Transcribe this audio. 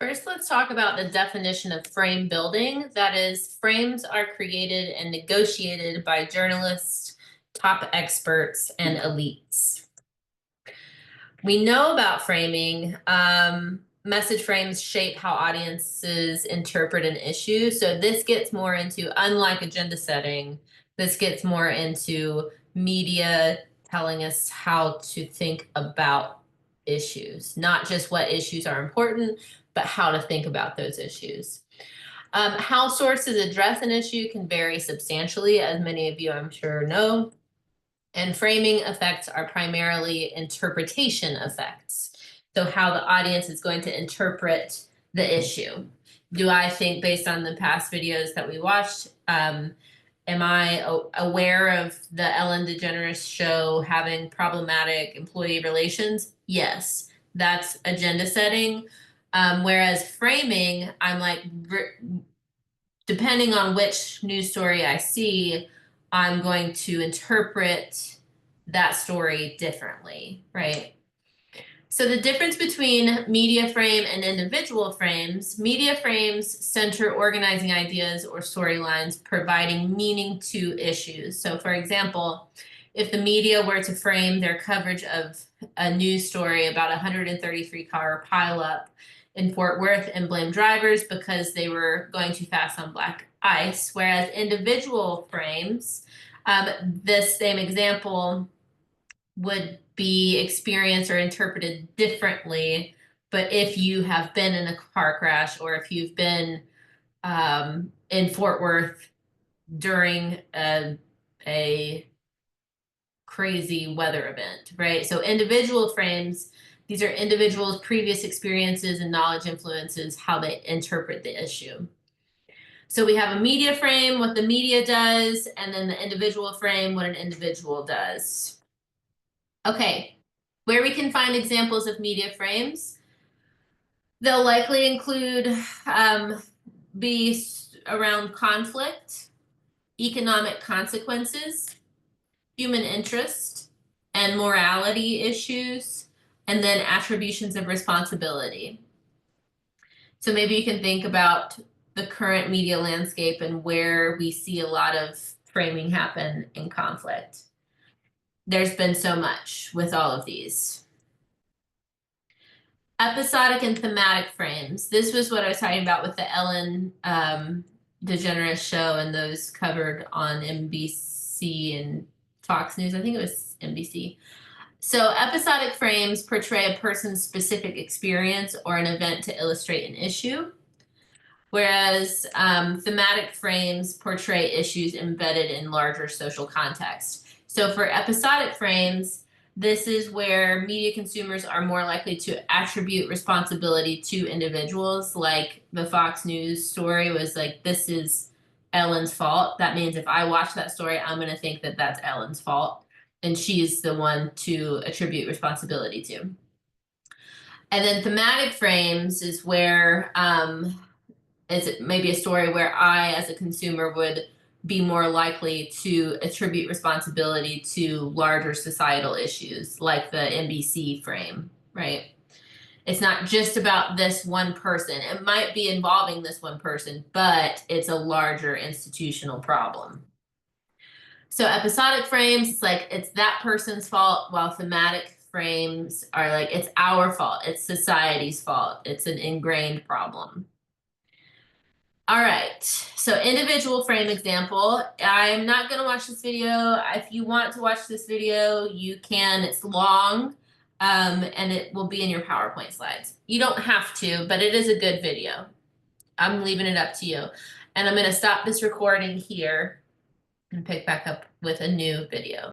First, let's talk about the definition of frame building. That is, frames are created and negotiated by journalists, top experts, and elites. We know about framing. Message frames shape how audiences interpret an issue. So this gets more into, unlike agenda setting, this gets more into media telling us how to think about issues, not just what issues are important, but how to think about those issues. How sources address an issue can vary substantially, as many of you I'm sure know. And framing effects are primarily interpretation effects. So how the audience is going to interpret the issue. Do I think, based on the past videos that we watched, am I aware of the Ellen DeGeneres show having problematic employee relations? Yes, that's agenda setting. Whereas framing, I'm like, depending on which news story I see, I'm going to interpret that story differently, right? So the difference between media frame and individual frames, media frames center organizing ideas or storylines, providing meaning to issues. So for example, if the media were to frame their coverage of a news story about a 133 car pileup in Fort Worth and blame drivers because they were going too fast on black ice, whereas individual frames, this same example would be experienced or interpreted differently. But if you have been in a car crash, or if you've been in Fort Worth during a crazy weather event, right? So individual frames, these are individuals' previous experiences and knowledge influences how they interpret the issue. So we have a media frame, what the media does, and then the individual frame, what an individual does. Okay, where we can find examples of media frames, they'll likely include be around conflict, economic consequences, human interest, and morality issues, and then attributions of responsibility. So maybe you can think about the current media landscape and where we see a lot of framing happen in conflict. There's been so much with all of these. Episodic and thematic frames. This was what I was talking about with the Ellen DeGeneres show and those covered on NBC and Fox News. I think it was NBC. So episodic frames portray a person's specific experience or an event to illustrate an issue, whereas thematic frames portray issues embedded in larger social context. So for episodic frames, this is where media consumers are more likely to attribute responsibility to individuals. Like the Fox News story was like, this is Ellen's fault. That means if I watch that story, I'm going to think that that's Ellen's fault, and she's the one to attribute responsibility to. And then thematic frames is where is it maybe a story where I, as a consumer, would be more likely to attribute responsibility to larger societal issues, like the NBC frame, right? It's not just about this one person. It might be involving this one person, but it's a larger institutional problem. So episodic frames, it's like it's that person's fault, while thematic frames are like it's our fault, it's society's fault, it's an ingrained problem. All right, so individual frame example. I'm not going to watch this video. If you want to watch this video, you can. It's long, and it will be in your PowerPoint slides. You don't have to, but it is a good video. I'm leaving it up to you. And I'm going to stop this recording here and pick back up with a new video.